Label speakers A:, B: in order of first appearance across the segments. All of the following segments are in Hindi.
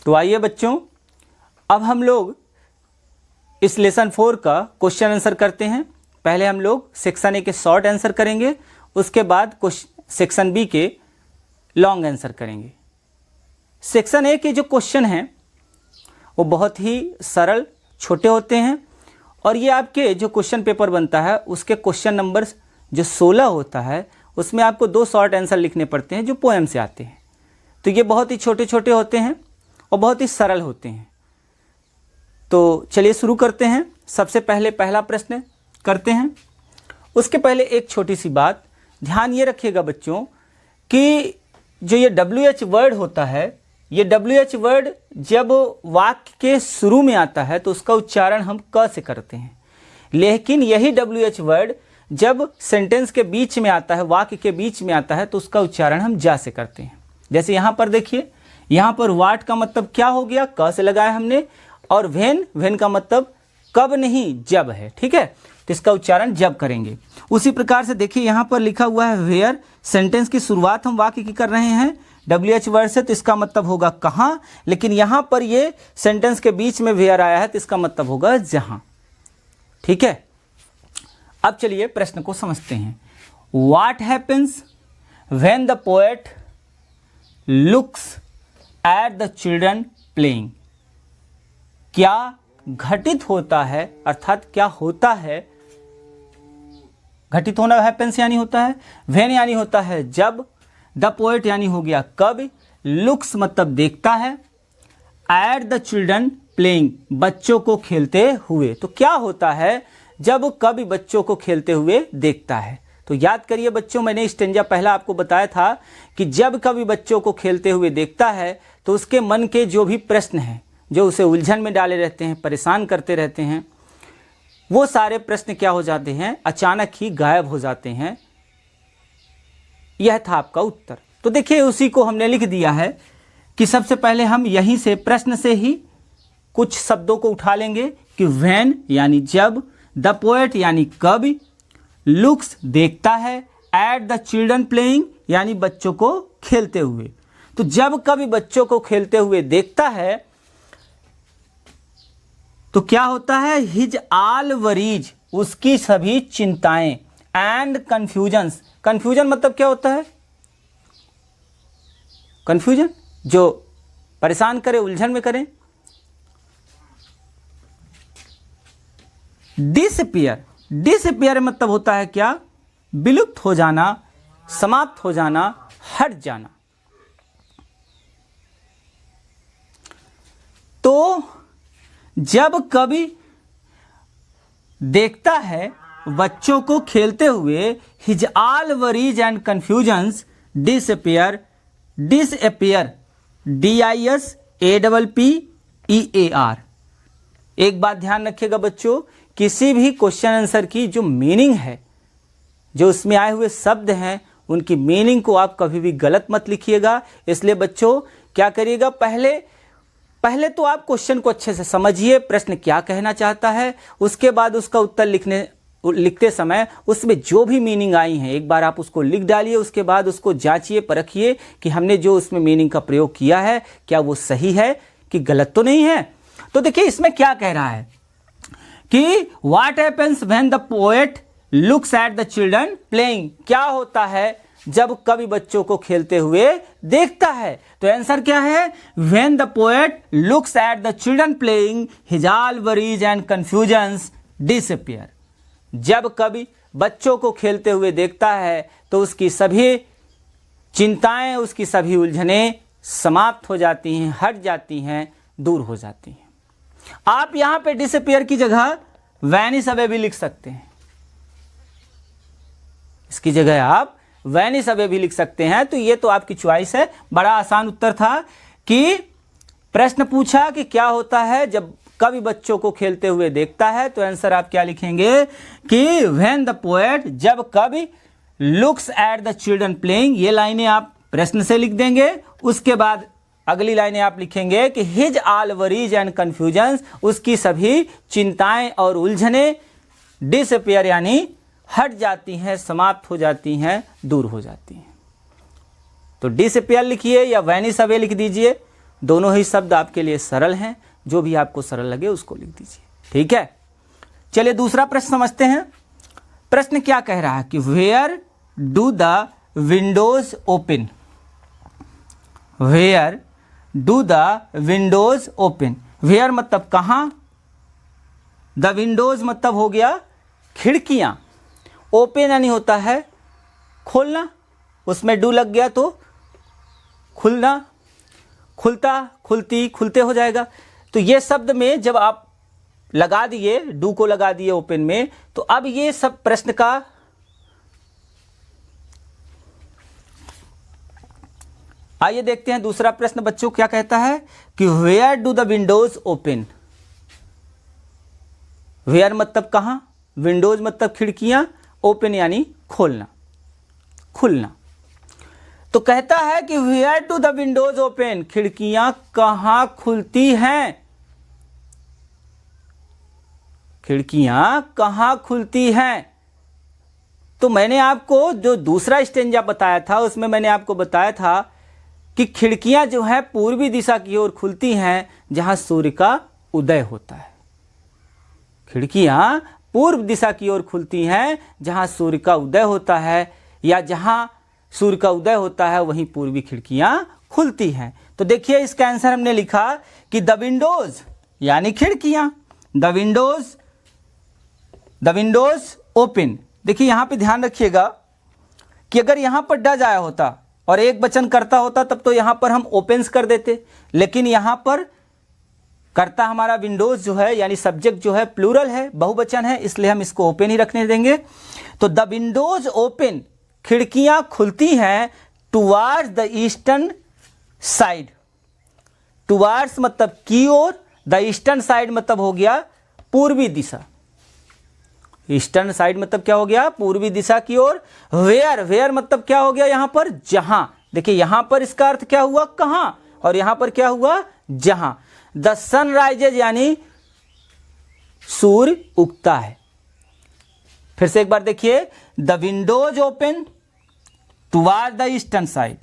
A: तो आइए बच्चों, अब हम लोग इस लेसन 4 का क्वेश्चन आंसर करते हैं। पहले हम लोग सेक्शन ए के शॉर्ट आंसर करेंगे, उसके बाद सेक्शन बी के लॉन्ग आंसर करेंगे। सेक्शन ए के जो क्वेश्चन हैं वो बहुत ही सरल छोटे होते हैं, और ये आपके जो क्वेश्चन पेपर बनता है उसके क्वेश्चन नंबर जो 16 होता है उसमें आपको 2 शॉर्ट आंसर लिखने पड़ते हैं जो पोएम से आते हैं। तो ये बहुत ही छोटे छोटे होते हैं और बहुत ही सरल होते हैं। तो चलिए शुरू करते हैं। सबसे पहले पहला प्रश्न करते हैं। उसके पहले एक छोटी सी बात ध्यान ये रखिएगा बच्चों कि जो ये WH वर्ड होता है, ये WH वर्ड जब वाक्य के शुरू में आता है तो उसका उच्चारण हम क से करते हैं, लेकिन यही WH वर्ड जब सेंटेंस के बीच में आता है, वाक्य के बीच में आता है, तो उसका उच्चारण हम जा से करते हैं। जैसे यहाँ पर देखिए, यहाँ पर वाट का मतलब क्या हो गया, क से लगाया हमने, और वेन का मतलब कब नहीं जब है, ठीक है, तो इसका उच्चारण जब करेंगे। उसी प्रकार से देखिए यहाँ पर लिखा हुआ है वेयर, सेंटेंस की शुरुआत हम वाक्य की कर रहे हैं WH वर्ड से, तो इसका मतलब होगा कहाँ, लेकिन यहाँ पर ये सेंटेंस के बीच में वेयर आया है तो इसका मतलब होगा जहाँ, ठीक है। अब चलिए प्रश्न को समझते हैं। What happens when the poet looks at the children playing? क्या घटित होता है, अर्थात क्या होता है, घटित होना हैपेंस यानी होता है, व्हेन यानी होता है जब, द पोएट यानी हो गया कब, लुक्स मतलब देखता है, एट द चिल्ड्रन प्लेइंग बच्चों को खेलते हुए। तो क्या होता है जब कभी बच्चों को खेलते हुए देखता है। तो याद करिए बच्चों, मैंने स्टेंजा पहला आपको बताया था कि जब कभी बच्चों को खेलते हुए देखता है तो उसके मन के जो भी प्रश्न हैं जो उसे उलझन में डाले रहते हैं, परेशान करते रहते हैं, वो सारे प्रश्न क्या हो जाते हैं, अचानक ही गायब हो जाते हैं। यह था आपका उत्तर। तो देखिए उसी को हमने लिख दिया है कि सबसे पहले हम यहीं से प्रश्न से ही कुछ शब्दों को उठा लेंगे कि व्हेन यानी जब, द पोएट यानी कब, लुक्स देखता है, एट द चिल्ड्रन प्लेइंग यानी बच्चों को खेलते हुए। तो जब कभी बच्चों को खेलते हुए देखता है तो क्या होता है, हिज आल वरीज उसकी सभी चिंताएं, एंड कंफ्यूजन्स, कंफ्यूजन मतलब क्या होता है, कंफ्यूजन जो परेशान करे, उलझन में करे। डिसअपियर, डिसअपियर मतलब होता है क्या, विलुप्त हो जाना, समाप्त हो जाना, हट जाना। तो जब कभी देखता है बच्चों को खेलते हुए, his all worries and confusions disappear, disappear DISAPPEAR। एक बात ध्यान रखिएगा बच्चों, किसी भी क्वेश्चन आंसर की जो मीनिंग है, जो उसमें आए हुए शब्द हैं, उनकी मीनिंग को आप कभी भी गलत मत लिखिएगा। इसलिए बच्चों क्या करिएगा, पहले तो आप क्वेश्चन को अच्छे से समझिए, प्रश्न क्या कहना चाहता है, उसके बाद उसका उत्तर लिखते समय उसमें जो भी मीनिंग आई है एक बार आप उसको लिख डालिए। उसके बाद उसको जांचिए, परखिए कि हमने जो उसमें मीनिंग का प्रयोग किया है क्या वो सही है कि गलत तो नहीं है। तो देखिए इसमें क्या कह रहा है कि what happens when the poet looks at the children playing, क्या होता है जब कभी बच्चों को खेलते हुए देखता है। तो आंसर क्या है, when the poet looks at the children playing his all worries and confusions disappear. जब कभी बच्चों को खेलते हुए देखता है तो उसकी सभी चिंताएं, उसकी सभी उलझनें समाप्त हो जाती हैं, हट जाती हैं, दूर हो जाती हैं। आप यहां पे डिसअपियर की जगह वैनिश अवे भी लिख सकते हैं, इसकी जगह आप वैनिश अवे भी लिख सकते हैं। तो ये तो आपकी चॉइस है। बड़ा आसान उत्तर था कि प्रश्न पूछा कि क्या होता है जब कभी बच्चों को खेलते हुए देखता है, तो आंसर आप क्या लिखेंगे कि व्हेन द पोएट, जब कभी looks at the children playing, ये लाइनें आप प्रश्न से लिख देंगे। उसके बाद अगली लाइनें आप लिखेंगे कि his all worries and confusions, उसकी सभी चिंताएं और उलझनें डिसअपियर यानी हट जाती हैं, समाप्त हो जाती हैं, दूर हो जाती हैं। तो डिसअपियर लिखिए या वैनिश अवे लिख दीजिए, दोनों ही शब्द आपके लिए सरल हैं, जो भी आपको सरल लगे उसको लिख दीजिए। ठीक है, चलिए दूसरा प्रश्न समझते हैं। प्रश्न क्या कह रहा है कि where do the windows open, where do the windows open. Where मतलब कहाँ, द विंडोज मतलब हो गया खिड़कियाँ, ओपन यानी होता है खोलना, उसमें डू लग गया तो खुलना, खुलता, खुलती, खुलते हो जाएगा। तो ये शब्द में जब आप लगा दिए, डू को लगा दिए ओपन में, तो अब ये सब प्रश्न का आइए देखते हैं दूसरा प्रश्न बच्चों क्या कहता है कि where do the windows open. Where मतलब कहाँ, विंडोज मतलब खिड़कियां, ओपन यानी खोलना, खुलना। तो कहता है कि where do the windows open, खिड़कियां कहां खुलती हैं, खिड़कियां कहां खुलती हैं। तो मैंने आपको जो दूसरा स्टेंजा बताया था उसमें मैंने आपको बताया था कि खिड़कियां जो है पूर्वी दिशा की ओर खुलती हैं जहां सूर्य का उदय होता है। खिड़कियां पूर्व दिशा की ओर खुलती हैं जहां सूर्य का उदय होता है, या जहां सूर्य का उदय होता है वहीं पूर्वी खिड़कियां खुलती हैं। तो देखिए इसका आंसर हमने लिखा कि द विंडोज यानी खिड़कियां, द विंडोज ओपन। देखिए यहां पे ध्यान रखिएगा कि अगर यहां पर डज आया होता और एक वचन करता होता तब तो यहां पर हम ओपन्स कर देते, लेकिन यहां पर कर्ता हमारा विंडोज जो है यानी सब्जेक्ट जो है प्लूरल है, बहुवचन है, इसलिए हम इसको ओपन ही रखने देंगे। तो द विंडोज ओपन, खिड़कियां खुलती हैं towards the eastern side. Towards मतलब की ओर, द ईस्टर्न साइड मतलब हो गया पूर्वी दिशा। ईस्टर्न साइड मतलब क्या हो गया, पूर्वी दिशा की ओर। वेयर, वेयर मतलब क्या हो गया यहां पर, जहां। देखिए यहां पर इसका अर्थ क्या हुआ, कहां, और यहां पर क्या हुआ, जहां। द सन राइजेज यानी सूर्य उगता है। फिर से एक बार देखिए, the windows open toward the eastern side,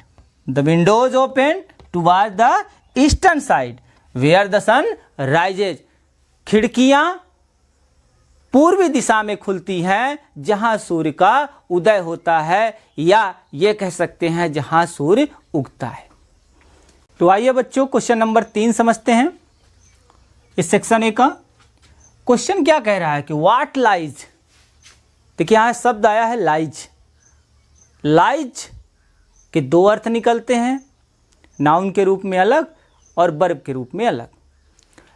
A: the windows open toward the eastern side where the sun rises. खिड़कियां पूर्वी दिशा में खुलती हैं जहां सूर्य का उदय होता है, या यह कह सकते हैं जहां सूर्य उगता है। तो आइए बच्चों क्वेश्चन नंबर 3 समझते हैं इस सेक्शन ए का। क्वेश्चन क्या कह रहा है कि व्हाट लाइज। देखिए यहां शब्द आया है लाइज। लाइज के दो अर्थ निकलते हैं, नाउन के रूप में अलग और वर्ब के रूप में अलग।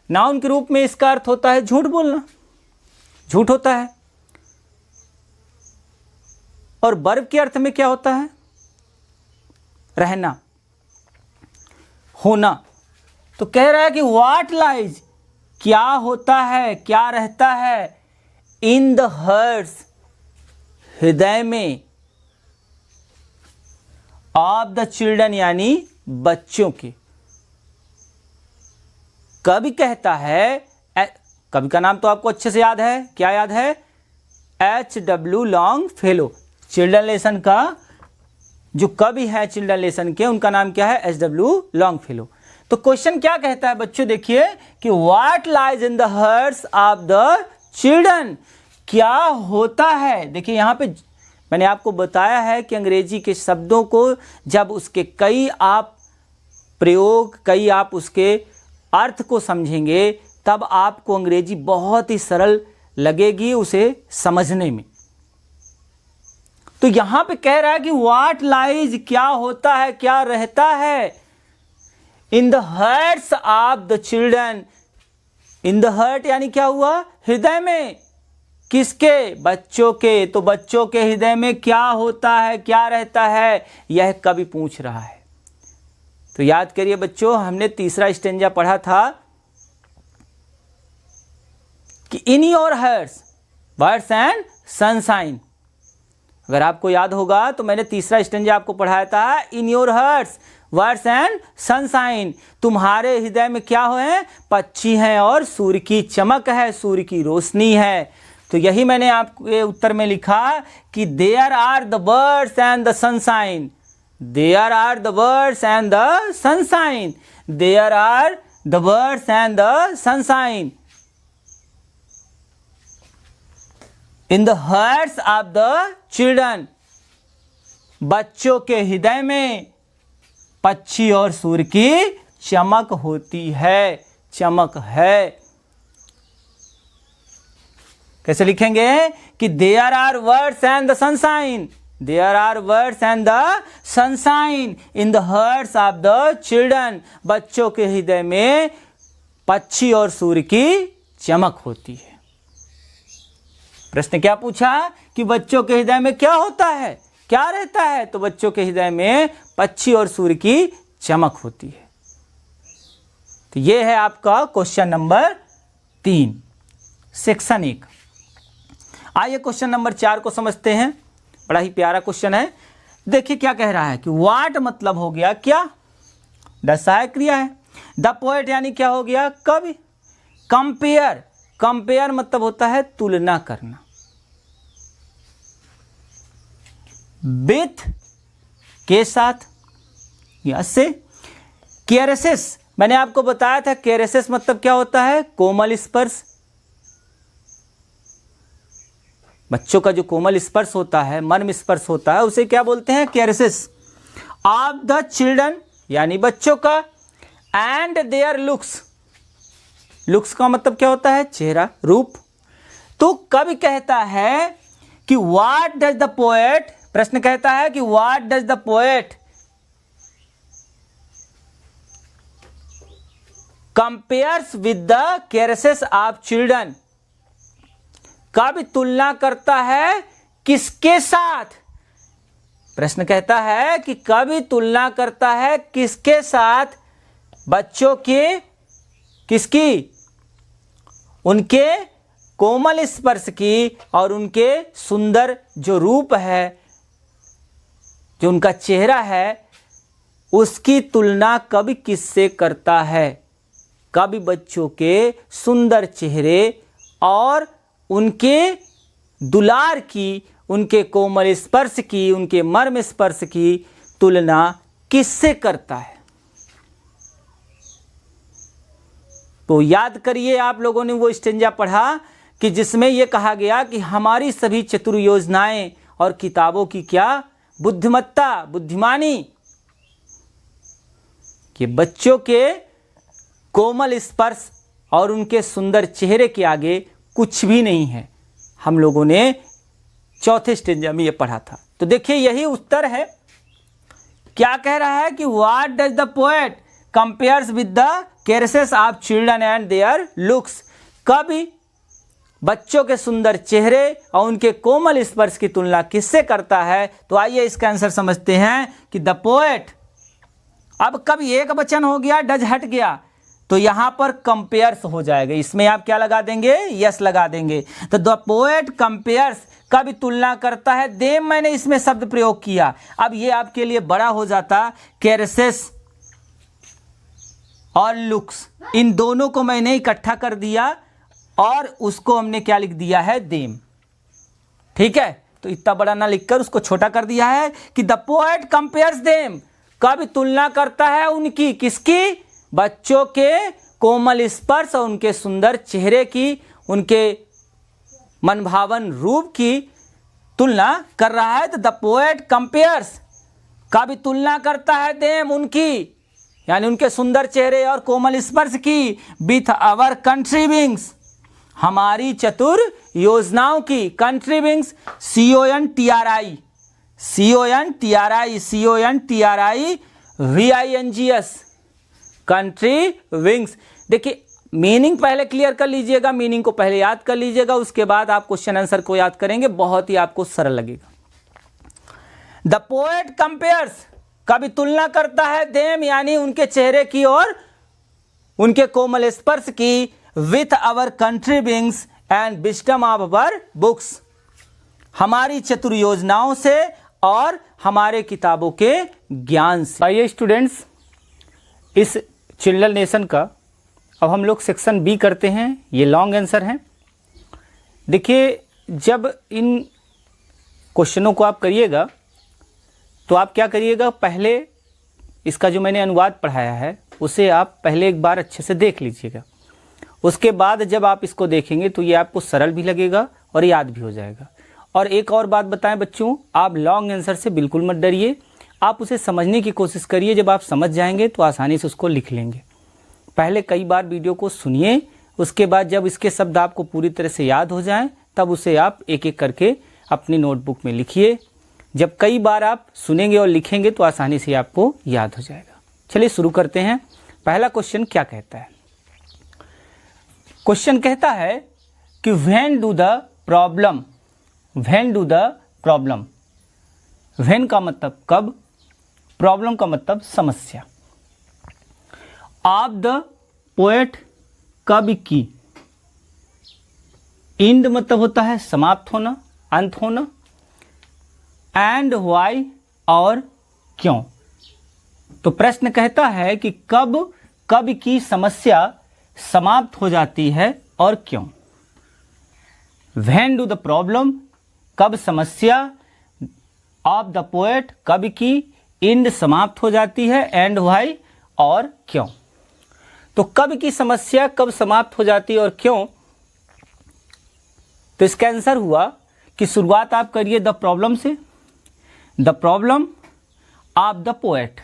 A: नाउन के रूप में इसका अर्थ होता है झूठ बोलना, झूठ होता है। और वर्ब के अर्थ में क्या होता है, रहना, होना। तो कह रहा है कि व्हाट लाइज, क्या होता है, क्या रहता है, इन द हार्ट्स, हृदय में, ऑफ द चिल्ड्रन यानी बच्चों के। कवि कहता है, कवि का नाम तो आपको अच्छे से याद है, क्या याद है, H.W. लॉन्गफेलो। चिल्ड्रन लेसन का जो कवि है चिल्ड्रन लेसन के, उनका नाम क्या है, H.W. लॉन्गफेलो। तो क्वेश्चन क्या कहता है बच्चों, देखिए कि what lies in the hearts of the children, क्या होता है। देखिए यहां पे मैंने आपको बताया है कि अंग्रेजी के शब्दों को जब उसके कई आप प्रयोग, कई आप उसके अर्थ को समझेंगे तब आपको अंग्रेजी बहुत ही सरल लगेगी उसे समझने में। तो यहां पे कह रहा है कि व्हाट लाइज, क्या होता है, क्या रहता है, इन the hearts of the children. In the heart यानी क्या हुआ, हृदय में, किसके, बच्चों के। तो बच्चों के हृदय में क्या होता है, क्या रहता है, यह कवि पूछ रहा है। तो याद करिए बच्चों, हमने तीसरा स्टेंजा पढ़ा था कि in your hearts words and sunshine. अगर आपको याद होगा तो मैंने तीसरा स्टेंजा आपको पढ़ाया था, in your hearts words and sunshine. तुम्हारे हृदय में क्या है, पक्षी हैं और सूर्य की चमक है, सूर्य की रोशनी है। तो यही मैंने आपके उत्तर में लिखा कि there are the birds and the sunshine, there are the birds and the sunshine. There are the birds and the sunshine in the hearts of the children. बच्चों के हृदय में पक्षी और सूर्य की चमक होती है, चमक है। कैसे लिखेंगे कि there are words and the sunshine, there are words and the sunshine in the hearts of the children. बच्चों के हृदय में पक्षी और सूर्य की चमक होती है। प्रश्न क्या पूछा कि बच्चों के हृदय में क्या होता है, क्या रहता है? तो बच्चों के हृदय में पक्षी और सूर्य की चमक होती है। तो ये है आपका क्वेश्चन नंबर 3 सेक्शन 1। आइए क्वेश्चन नंबर 4 को समझते हैं। बड़ा ही प्यारा क्वेश्चन है। देखिए क्या कह रहा है कि वाट मतलब हो गया क्या, द सहायक क्रिया है। द पोएट यानी क्या हो गया, कवि। कंपेयर, कंपेयर मतलब होता है तुलना करना। विथ के साथ, यस से। केरेसिस, मैंने आपको बताया था केरेसिस मतलब क्या होता है, कोमल स्पर्श। बच्चों का जो कोमल स्पर्श होता है, मर्म स्पर्श होता है, उसे क्या बोलते हैं, केरेसिस। ऑफ द चिल्ड्रन यानी बच्चों का। एंड देयर लुक्स, लुक्स का मतलब क्या होता है, चेहरा, रूप। तो कवि कहता है कि व्हाट डज द पोएट, प्रश्न कहता है कि what does the poet compares with the caresses of children. कवि तुलना करता है किसके साथ? प्रश्न कहता है कि कवि तुलना करता है किसके साथ, बच्चों के, किसकी, उनके कोमल स्पर्श की और उनके सुंदर जो रूप है, जो उनका चेहरा है, उसकी तुलना कवि किससे करता है? कवि बच्चों के सुंदर चेहरे और उनके दुलार की, उनके कोमल स्पर्श की, उनके मर्म स्पर्श की तुलना किससे करता है? तो याद करिए, आप लोगों ने वो स्टेंजा पढ़ा कि जिसमें यह कहा गया कि हमारी सभी चतुर योजनाएं और किताबों की क्या बुद्धिमत्ता, बुद्धिमानी, कि बच्चों के कोमल स्पर्श और उनके सुंदर चेहरे के आगे कुछ भी नहीं है। हम लोगों ने चौथे स्टेंजा में ये पढ़ा था। तो देखिए यही उत्तर है। क्या कह रहा है कि what does the poet compares with the caresses of children and their looks. कवि बच्चों के सुंदर चेहरे और उनके कोमल स्पर्श की तुलना किससे करता है? तो आइए इसका आंसर समझते हैं कि द पोएट, अब कवि एक वचन हो गया, डज हट गया, तो यहां पर कंपेयर्स हो जाएगा। इसमें आप क्या लगा देंगे, यस लगा देंगे। तो द पोएट कंपेयर्स, कवि तुलना करता है। देम मैंने इसमें शब्द प्रयोग किया, अब ये आपके लिए बड़ा हो जाता, केरेसेस और लुक्स, इन दोनों को मैंने इकट्ठा कर दिया और उसको हमने क्या लिख दिया है, देम। ठीक है, तो इतना बड़ा ना लिखकर उसको छोटा कर दिया है कि द पोएट कंपेयर्स देम, कवि तुलना करता है उनकी, किसकी, बच्चों के कोमल स्पर्श और उनके सुंदर चेहरे की, उनके मनभावन रूप की तुलना कर रहा है। तो द पोएट कंपेयर्स, कवि तुलना करता है देम, उनकी, यानी उनके सुंदर चेहरे और कोमल स्पर्श की, विथ आवर कंट्रीविंग्स, हमारी चतुर योजनाओं की। कंट्रीविंग्स, CONTRI, CONTRI, CONTRI VINGS, country wings. देखिए मीनिंग पहले क्लियर कर लीजिएगा, मीनिंग को पहले याद कर लीजिएगा, उसके बाद आप क्वेश्चन आंसर को याद करेंगे, बहुत ही आपको सरल लगेगा। द पोएट कंपेयर्स, कवि तुलना करता है देम, यानी उनके चेहरे की और उनके कोमल स्पर्श की, with our country wings and wisdom of our books, हमारी चतुर योजनाओं से और हमारे किताबों के ज्ञान से। आइए स्टूडेंट्स, इस चिल्ड्रन नेशन का अब हम लोग सेक्शन बी करते हैं। ये लॉन्ग आंसर हैं। देखिए जब इन क्वेश्चनों को आप करिएगा तो आप क्या करिएगा, पहले इसका जो मैंने अनुवाद पढ़ाया है उसे आप पहले एक बार अच्छे से देख लीजिएगा। उसके बाद जब आप इसको देखेंगे तो ये आपको सरल भी लगेगा और याद भी हो जाएगा। और एक और बात बताएं बच्चों, आप लॉन्ग आंसर से बिल्कुल मत डरिए, आप उसे समझने की कोशिश करिए। जब आप समझ जाएंगे तो आसानी से उसको लिख लेंगे। पहले कई बार वीडियो को सुनिए, उसके बाद जब इसके शब्द आपको पूरी तरह से याद हो जाएं तब उसे आप एक एक करके अपनी नोटबुक में लिखिए। जब कई बार आप सुनेंगे और लिखेंगे तो आसानी से आपको याद हो जाएगा। चलिए शुरू करते हैं। पहला क्वेश्चन क्या कहता है? क्वेश्चन कहता है कि when do the problem, when do the problem, when का मतलब कब, प्रॉब्लम का मतलब समस्या, ऑफ द पोएट कवि की, इंड मतलब होता है समाप्त होना, अंत होना, एंड व्हाई और क्यों। तो प्रश्न कहता है कि कब कवि की समस्या समाप्त हो जाती है और क्यों। व्हेन डू द प्रॉब्लम, कब समस्या, ऑफ द पोएट कवि की, इंड समाप्त हो जाती है, एंड व्हाई और क्यों। तो कवि की समस्या कब समाप्त हो जाती है और क्यों, तो इसका आंसर हुआ कि शुरुआत आप करिए द प्रॉब्लम से। The problem of the poet,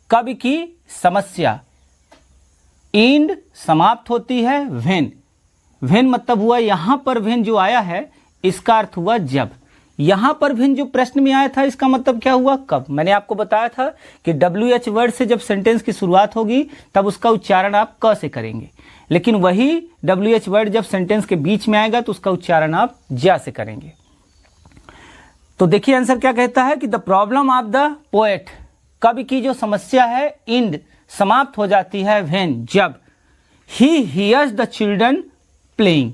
A: कवि की समस्या, इंड समाप्त होती है, व्हेन, व्हेन मतलब हुआ यहां पर व्हेन जो आया है इसका अर्थ हुआ जब। यहां पर व्हेन जो प्रश्न में आया था इसका मतलब क्या हुआ, कब। मैंने आपको बताया था कि WH वर्ड से जब सेंटेंस की शुरुआत होगी तब उसका उच्चारण आप क से करेंगे, लेकिन वही WH वर्ड जब सेंटेंस के बीच में आएगा तो उसका उच्चारण आप ज्या से करेंगे। तो देखिए आंसर क्या कहता है कि the problem of the poet, कवि की जो समस्या है, इंड समाप्त हो जाती है, व्हेन जब, ही hears the children playing,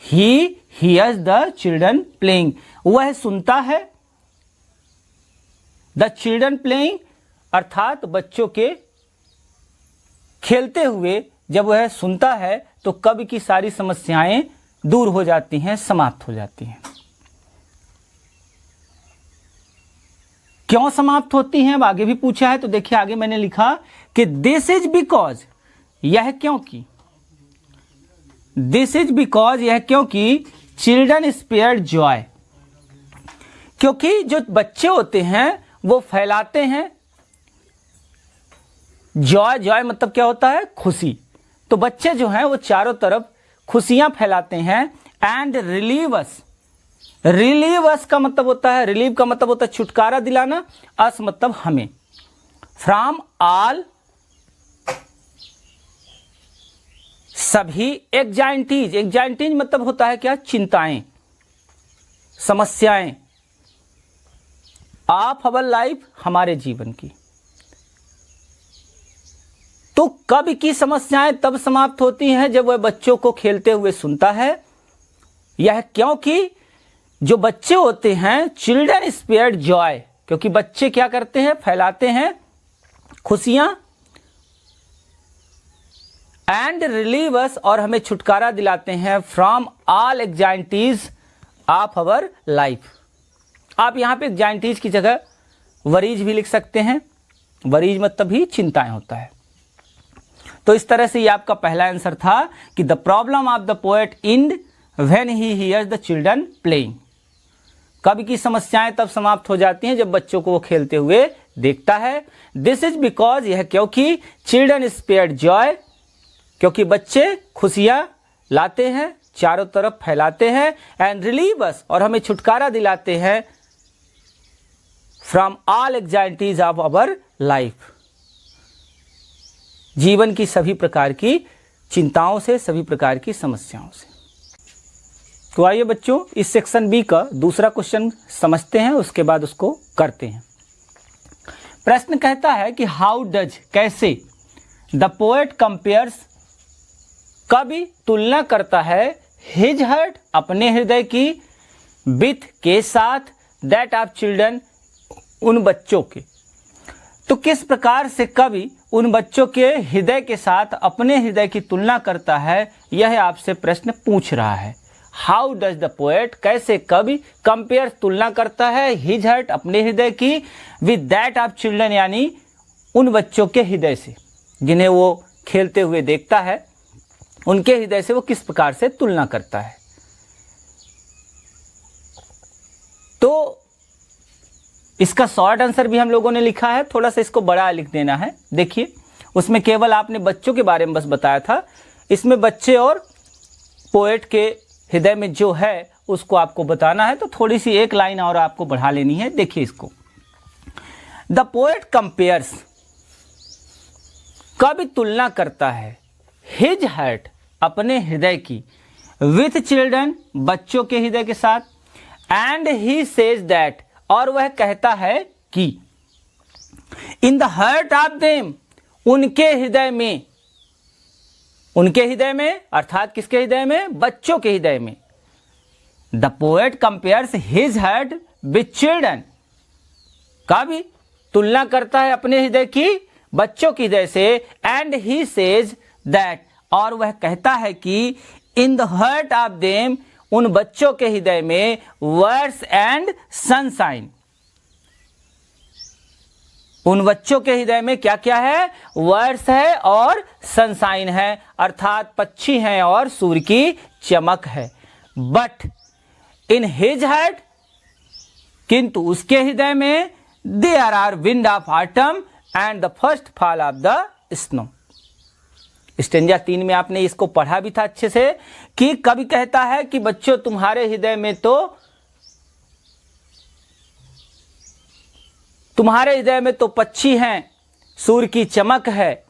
A: he hears the children playing, वह सुनता है, द चिल्ड्रन प्लेइंग अर्थात बच्चों के खेलते हुए जब वह सुनता है तो कवि की सारी समस्याएं दूर हो जाती हैं, समाप्त हो जाती हैं। क्यों समाप्त होती हैं अब आगे भी पूछा है, तो देखिए आगे मैंने लिखा कि दिस इज बिकॉज, यह क्योंकि, दिस इज बिकॉज यह क्योंकि, चिल्ड्रन स्पेयर्ड जॉय, क्योंकि जो बच्चे होते हैं वो फैलाते हैं, जॉय, जॉय मतलब क्या होता है, खुशी। तो बच्चे जो हैं वो चारों तरफ खुशियां फैलाते हैं, एंड रिलीव अस, रिलीव अस का मतलब होता है, रिलीव का मतलब होता है छुटकारा दिलाना, अस मतलब हमें, फ्रॉम ऑल सभी एग्जाइटीज, एग्जाइटीज मतलब होता है क्या, चिंताएं, समस्याएं, ऑफ अवर लाइफ हमारे जीवन की। तो कवि की समस्याएं तब समाप्त होती हैं जब वह बच्चों को खेलते हुए सुनता है, यह क्योंकि जो बच्चे होते हैं, चिल्ड्रन स्पेयर्ड जॉय, क्योंकि बच्चे क्या करते हैं, फैलाते हैं खुशियां, एंड रिलीव अस और हमें छुटकारा दिलाते हैं, from all anxieties of our life. आप यहां पे एग्जाइटीज की जगह वरीज भी लिख सकते हैं, वरीज मतलब ही चिंताएं होता है। तो इस तरह से ये आपका पहला आंसर था कि the problem of the poet end when he hears the children playing, कवि की समस्याएं तब समाप्त हो जाती हैं जब बच्चों को वो खेलते हुए देखता है। दिस इज बिकॉज यह क्योंकि, चिल्ड्रन स्पेयर्ड जॉय, क्योंकि बच्चे खुशियां लाते हैं, चारों तरफ फैलाते हैं, एंड रिलीव अस और हमें छुटकारा दिलाते हैं, from all anxieties of our life, जीवन की सभी प्रकार की चिंताओं से, सभी प्रकार की समस्याओं से। तो आइए बच्चों इस सेक्शन बी का दूसरा क्वेश्चन समझते हैं, उसके बाद उसको करते हैं। प्रश्न कहता है कि हाउ डज, कैसे, द पोएट कंपेयर्स, कवि तुलना करता है, हिज हार्ट अपने हृदय की, विथ के साथ, दैट ऑफ चिल्ड्रन उन बच्चों के। तो किस प्रकार से कवि उन बच्चों के हृदय के साथ अपने हृदय की तुलना करता है, यह आपसे प्रश्न पूछ रहा है। हाउ डज द पोएट, कैसे कवि कंपेयर तुलना करता है, हिज हार्ट अपने हृदय की, विद दैट ऑफ चिल्ड्रन यानी उन बच्चों के हृदय से जिन्हें वो खेलते हुए देखता है, उनके हृदय से वो किस प्रकार से तुलना करता है। तो इसका शॉर्ट आंसर भी हम लोगों ने लिखा है, थोड़ा सा इसको बड़ा लिख देना है। देखिए, उसमें केवल आपने बच्चों के बारे में बस बताया था, इसमें बच्चे और पोएट के हृदय में जो है उसको आपको बताना है। तो थोड़ी सी एक लाइन और आपको बढ़ा लेनी है। देखिए इसको, द पोएट कंपेयर्स, कवि तुलना करता है, हिज हार्ट, अपने हृदय की, विथ चिल्ड्रन, बच्चों के हृदय के साथ, एंड ही सेज दैट, और वह कहता है कि, in the heart of them, उनके हृदय में, उनके हृदय में अर्थात किसके हृदय में? बच्चों के हृदय में। The poet compares his heart with children, कवि तुलना करता है अपने हृदय की बच्चों के हृदय से, एंड ही सेज दैट, और वह कहता है कि in the heart of them, उन बच्चों के हृदय में, वर्ड्स एंड सनशाइन, उन बच्चों के हृदय में क्या क्या है? वर्ड्स है और सनशाइन है, अर्थात पक्षी हैं और सूर्य की चमक है। बट इन हिज हार्ट, किंतु उसके हृदय में, there are wind of autumn and the first fall of the snow. Stanza 3 में आपने इसको पढ़ा भी था अच्छे से, कि कवि कहता है कि बच्चों तुम्हारे हृदय में तो, तुम्हारे हृदय में तो पक्षी हैं, सूर्य की चमक है,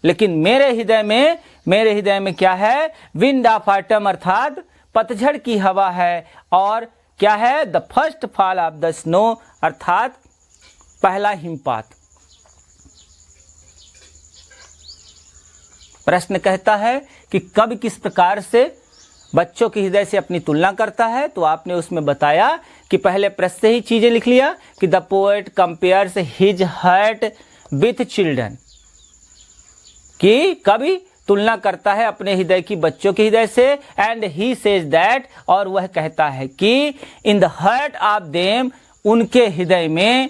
A: लेकिन मेरे हृदय में क्या है? विंड ऑफ ऑटम, अर्थात पतझड़ की हवा है, और क्या है? The first fall of the snow, अर्थात पहला हिमपात। प्रश्न कहता है कि कवि किस प्रकार से बच्चों के हृदय से अपनी तुलना करता है, तो आपने उसमें बताया कि पहले प्रश्न से ही चीजें लिख लिया कि the poet compares his heart with children, कि कवि तुलना करता है अपने हृदय की बच्चों के हृदय से, एंड ही सेज दैट, और वह कहता है कि in the heart of them, उनके हृदय में,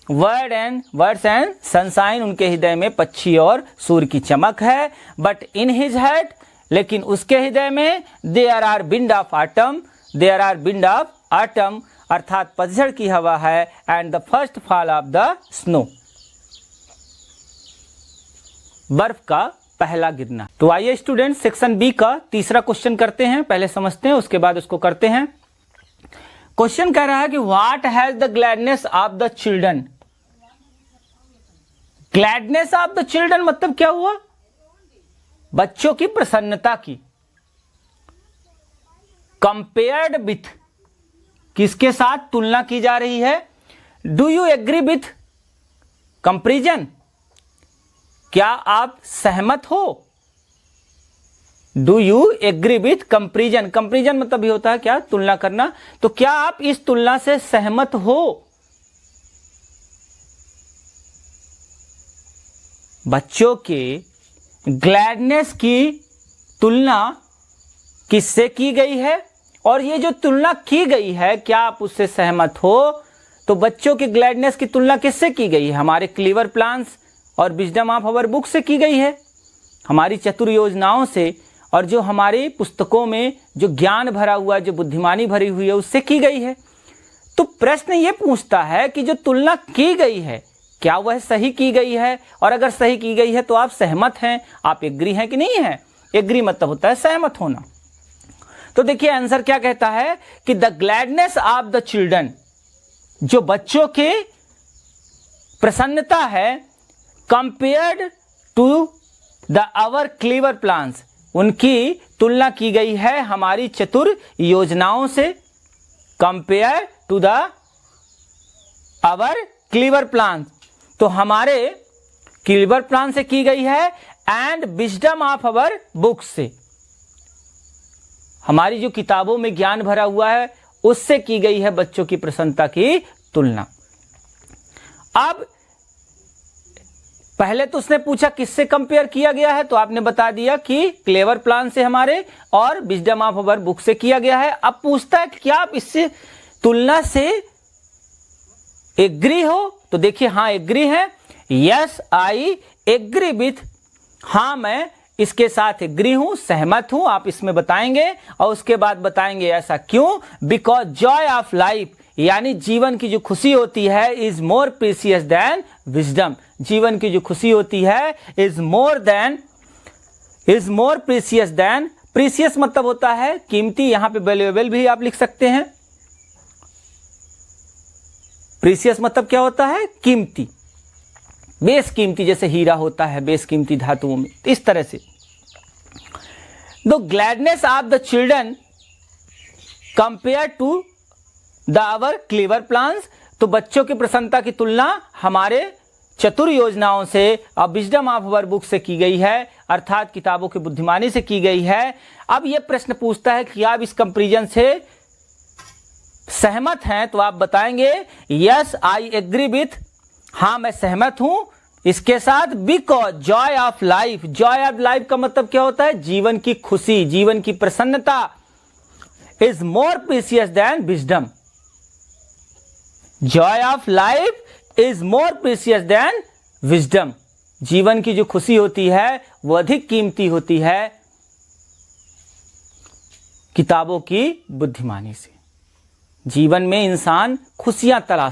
A: वर्ड्स एंड सनशाइन, उनके हृदय में पक्षी और सूर्य की चमक है। बट इन हिज हार्ट, लेकिन उसके हृदय में, there are wind of autumn, there are wind of autumn, अर्थात पतझड़ की हवा है, and the first fall of the snow, बर्फ का पहला गिरना। तो आइए स्टूडेंट, सेक्शन बी का तीसरा क्वेश्चन करते हैं। पहले समझते हैं, उसके बाद उसको करते हैं। क्वेश्चन कह रहा है कि what has the gladness of the children. Gladness of the children मतलब क्या हुआ? बच्चों की प्रसन्नता की। कंपेयर्ड विथ, किसके साथ तुलना की जा रही है? Do you agree with comparison, क्या आप सहमत हो? Do you agree with comparison, comparison मतलब ये होता है क्या? तुलना करना। तो क्या आप इस तुलना से सहमत हो? बच्चों के ग्लैडनेस की तुलना किससे की गई है, और ये जो तुलना की गई है क्या आप उससे सहमत हो? तो बच्चों की ग्लैडनेस की तुलना किससे की गई है? हमारे क्लीवर प्लान्स और विजडम ऑफ आवर बुक से की गई है, हमारी चतुर योजनाओं से, और जो हमारी पुस्तकों में जो ज्ञान भरा हुआ है, जो बुद्धिमानी भरी हुई है, उससे की गई है। तो प्रश्न ये पूछता है कि जो तुलना की गई है क्या वह सही की गई है, और अगर सही की गई है तो आप सहमत हैं, आप एग्री हैं कि नहीं है? एग्री मतलब होता है सहमत होना। तो देखिए आंसर क्या कहता है कि the gladness of the children, जो बच्चों के प्रसन्नता है, compared to the our clever plans, उनकी तुलना की गई है हमारी चतुर योजनाओं से। Compare to the our clever plan, तो हमारे क्लीवर प्लान से की गई है, and wisdom of our books से, हमारी जो किताबों में ज्ञान भरा हुआ है उससे की गई है बच्चों की प्रसन्नता की तुलना। अब पहले तो उसने पूछा किससे कंपेयर किया गया है, तो आपने बता दिया कि क्लेवर प्लान से हमारे, और विजडम ऑफ आवर बुक से किया गया है। अब पूछता है कि क्या आप इससे तुलना से एग्री हो? तो देखिए हाँ एग्री है। यस आई एग्री विथ, हाँ मैं इसके साथ एग्री हूं, सहमत हूं, आप इसमें बताएंगे और उसके बाद बताएंगे ऐसा क्यों। बिकॉज जॉय ऑफ लाइफ, यानी जीवन की जो खुशी होती है, is more precious than wisdom, जीवन की जो खुशी होती है is more precious than, precious मतलब होता है कीमती, यहां पे वैल्यूएबल भी आप लिख सकते हैं। प्रीसियस मतलब क्या होता है, कीमती, बेस कीमती, जैसे हीरा होता है बेस कीमती धातुओं में, इस तरह से। The gladness of the children compare to the our clever plans, तो बच्चों की प्रसन्नता की तुलना हमारे चतुर योजनाओं से अब विजडम ऑफ आवर बुक से की गई है, अर्थात किताबों की बुद्धिमानी से की गई है। अब यह प्रश्न पूछता है कि आप इस कंपैरिजन से सहमत हैं, तो आप बताएंगे यस आई एग्री विथ, हाँ मैं सहमत हूं इसके साथ। Because Joy of life, Joy of life का मतलब क्या होता है, जीवन की खुशी, जीवन की प्रसन्नता, is more precious than wisdom, joy of life is more precious than wisdom, जीवन की जो खुशी होती है वो अधिक कीमती होती है किताबों की बुद्धिमानी से। जीवन में इंसान खुशियां तलाश